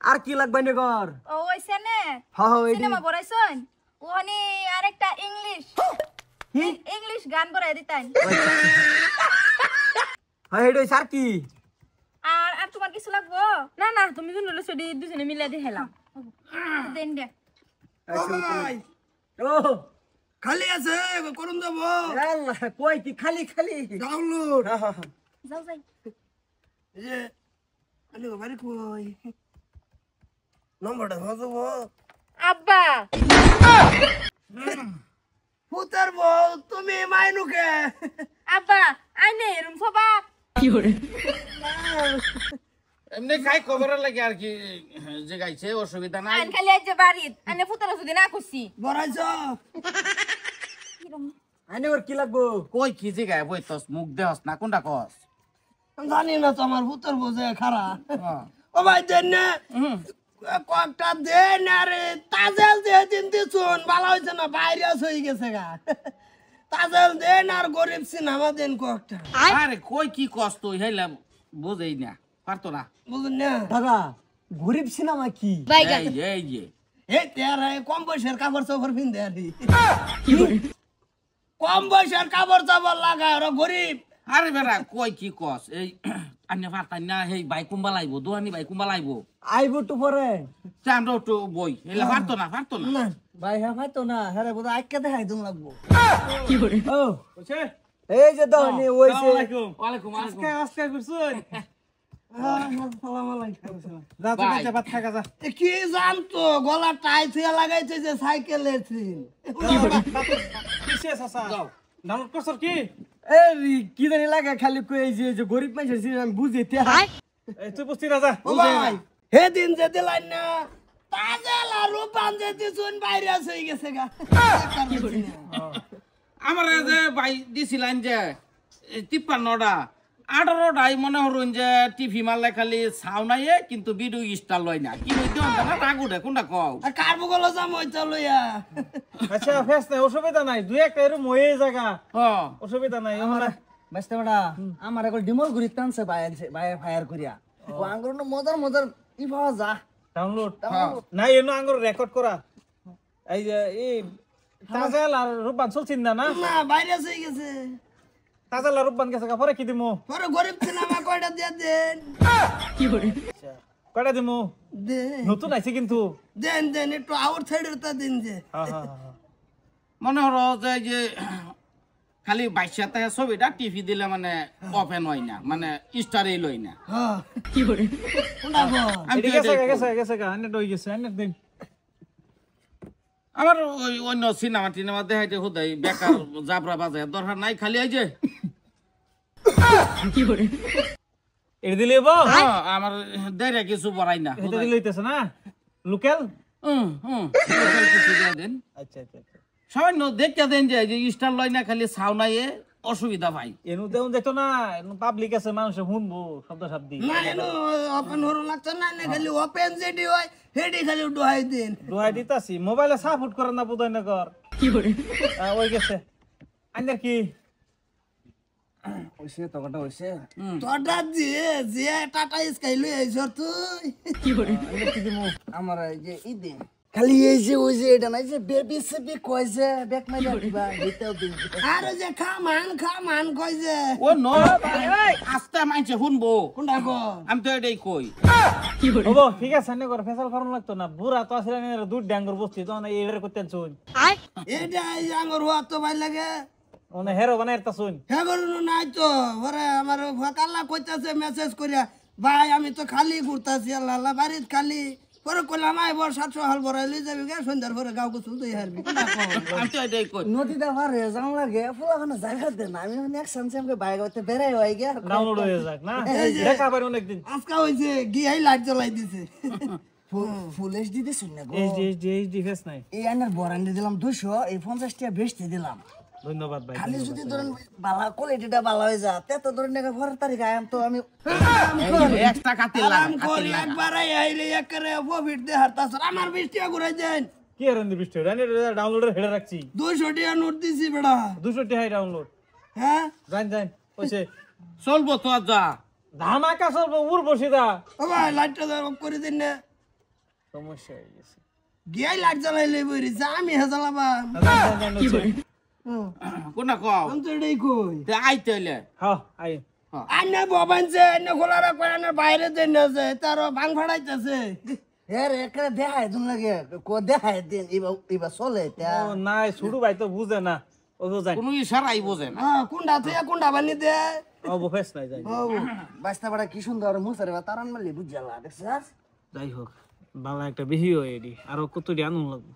আর কি লাগবে নে কর ও ওইছে নে সিনেমা বড়াইছন ওনি আরেকটা ইংলিশ গান বড়াই দিতেন হ্যাঁ হেডই স্যার কি আর তোমার কিছু লাগবো না না তুমি দুন ললে সডি দুজনে মিলে দিলাম দেন দে ও খালি আছে করুন যাব আল্লাহ কই কি খালি খালি ডাউনলোড যাও যাই এই যে আরে বাড়ি কই নম্বরটা হজব আব্বা পুতার বউ তুমি মাইনুকে আব্বা আইনে এরম সবা কি করে এমনি খাই খবরের লাগে আর কি যে গাইছে অসুবিধা নাই আইন খালি আইছে বাড়িত আইনে ফুতারা যদি না কইছি বড়াইছ আনে ওর কি লাগবো কই কি যে গায় বইতস মুখ দেহস না কোনটা কস জানি না তোমার পুতার বউ যে খারা হ্যাঁ। ও ভাই দেন না কয়েকটা দেন আরে তাজেল দিয়ে দিন দিছুন ভালো হয়েছে না ভাইরাস হয়ে গেছে গা তাজেল দেন আর গরিব সিনেমা দেন কয়েকটা আরে কই কি কস তুই হেলা বুঝেই না পারতো না বুঝুন না দাদা গরিব সিনেমা কি এই যে এই তেরা কম বয়সের কাপড় চোপড় পিনতে আরি কম বয়সের কাপড় চোপড় লাগায় ওরা গরিব আরে বেটা কই কি কস এই আন্নে পারতাই না হেই বাইক কুম্বা লাইবো দোহানি বাইক কুম্বা লাইবো আইবো তো পরে চামড়া তো বই হেলা পারতো না না ভাই হ্যাঁ ভাই তো না হ্যাঁ বোধ আজকে দেখাই তুমি লাগবো কি করে ও এই যে দহনি ওইছে ওয়ালাইকুম আজকে আজকে করছুন সালাম আলাইকুম যা তো কাছে ভাত খাগা যা কি জানতো গলা টাই থিয়া লাগাইছে যে সাইকেলের থিন কিসে চাচা যাও ডাউনলোড করছর কি এই কি জানি লাগে খালি কই এই যে গরিব মানুষের সিনেমা আমি বুঝি তে এই তুই বুঝতি রাজা ও ভাই হে দিন যে দিলাইন না তাজেল আর রূপান যে দিছুন ভাইরাস হয়ে গেছে গা আমার যে ভাই দিছিলেন যে 53টা 18টাই মনে হরুন যে টিভি মারলে খালি সাউনাইয়ে কিন্তু ভিডিও স্টার লয় না কি হইতে না রাগুডে কোনটা কও আর কার বগল যাম হইতা লইয়া আচ্ছা ফেস নাই অসুবিধা নাই দুই একটা এরকম হয়ে জায়গা হ্যাঁ অসুবিধা নাই আমরা বাস্তে বড়া আমার একল ডিমল ঘুরি টানছে ভাই ফায়ার করিয়া ও আঙ্গুর মজার মজার ই পাওয়া যা ডাউনলোড না এনো আঙ্গুর রেকর্ড করা এই যে এই তাজাল আর রূপবান চলছিন না না না ভাইরাস হয়ে গেছে তাজাল আর রূপবান গেছে পরে কি দিমু পরে গরিব সিনেমা কয়টা দিয়া দেন কি করে কয়টা দিমু দে নতুন আইছে কিন্তু দেন দেন একটু আউট সাইডের তা দিন যে মনে হলো যে খালি 22 ছবিটা টিভি দিলে মানে ওপেন হয় না মানে স্টারই লই না হ্যাঁ কি করে কোনটা গো আমি তো গেছে এটাই গেছে কই। গেছে আনে দই গেছে আনে দিন আমার ওই অন্য সিনেমা টিনেমা দেখাইতে হুদাই বেকার জাবরা বাজায় দরকার নাই খালি এই যে কি করে এর দিলে বো হ্যাঁ, আমার দেরে কিছু বড়াই না এটা দিলে হইতেছে না লোকাল কিছু দিয়ে দেন আচ্ছা আচ্ছা আচ্ছা সামান্য দেখতে দেন যে স্টার লয় না খালি সাউনাইয়ে অসুবিধা ভাই এনু দেউন দেখতো না এনু পাবলিক আছে মানুষ শুনবো শব্দ শব্দি না এনো ওপেন হরো লাগছে না না খালি ওপেন যেটি হয় হেডি খালি ডুহাই দিন দোহাই দিতাছি মোবাইলে সাপোর্ট করে না বুঝাই না কর কি করে ওই গেছে আইনার কি ওইছে তকটা হইছে তোটা দিয়ে যে টাটা স্কাই লই আইছ তুই কি করে আইনার কি দিমু আমার এই যে ইদে খালি এই যে ওই যে এটা নাই যে বেবি সেবি কইছে ব্যাক মাই দিবা দিতেও দিন আর যে খামান কই যে ও নো আস্তে মাইছে শুনবো কোনটা গো আমি তো এটাই কই কি করে হবো ঠিক আছে আইনে করে ফেসাল করন লাগতো না বুড়া তো আসলে দুধ ড্যাঙ্গর বসতি তো না এর করতে চুন এটা এই আঙ্গুর হওয়া তো ভাই লাগে ওনে হেরো বানাই তা চুন হ্যাঁ করুন নাই তো ওরে আমার ফাকাল্লা কইতাছে মেসেজ করিয়া ভাই আমি তো খালি ঘুরতাছি আল্লাহ আল্লাহ বাড়িত খালি পরে কইলাম আই বর 700 হাল বড়াই লই যাবি গে সন্ধ্যার পরে গাঁও গোসল তুই হারবি আমি তো এটাই কই নদীটা পারে যাও লাগে ফুলাখানা জায়গা দে না আমি অনেক সামনে আমাকে বাইক হইতে বেরাই হই গে ডাউনলোড হয়ে যাক না দেখা পারি অনেকদিন আজকে হইছে গিয়াই লাইট জ্বলাই দিছে ফুলেশ দিতে শুন না গো এইচডি ফেস নাই এই আনার বরান্ডে দিলাম 200 এই 50 টাকা বেচতে দিলাম ধন্যবাদ ভাই খালি যদি ধরেন বালা কোয়ালিটিটা ভালো হয়ে যা তে তো ধরেন টাকা পরের তারিখ আয়াম তো আমি এক্সট্রা কাটিল আরাম লাগা করি একবার আই রে একরে প্রফিট দে হারতাছ আমার 20 টাকা ঘুরাই দেন কি আর এন্ড বৃষ্টি রানি ডাউনলোডের হেডে রাখছি 200 টাকা নোট দিছি বেড়া 200 টাকা ডাউনলোড হ্যাঁ জান জান ওইছে চলবো তো যা ধামাকা চলবে উড় বসিদা ও ভাই লাইটটা অফ করে দিন না সমস্যা হয়ে গেছে গিয়াই লাইট জ্বালাইলে বইরিছে আমি হে জ্বালাবা কোনা কও আমি তো এটাই কই তে আইতে হইলে হ্যাঁ আই আইনা বাবানছে আইনা খোলারা কয় না বাইরে দেন না যে তার ভাঙ ফাড়াইতেছে হ্যাঁ রে একটা দেখায় তুমি লাগে কো দেখায় দিন এবার চলে এটা ও নাই ছোট ভাই তো বুঝে না ও বুঝাই কোনো ইশারাই বোঝে না হ্যাঁ কুন্ডা থেকে কুন্ডা বানি দে ও বফেস নাই যাই বাস্তা বড় কি সুন্দর মুসারে বা তারান মারলি বুঝালা দেখছস যাই হোক বালা একটা বিহি হয়ে এডি আর কত আনুন লাগবে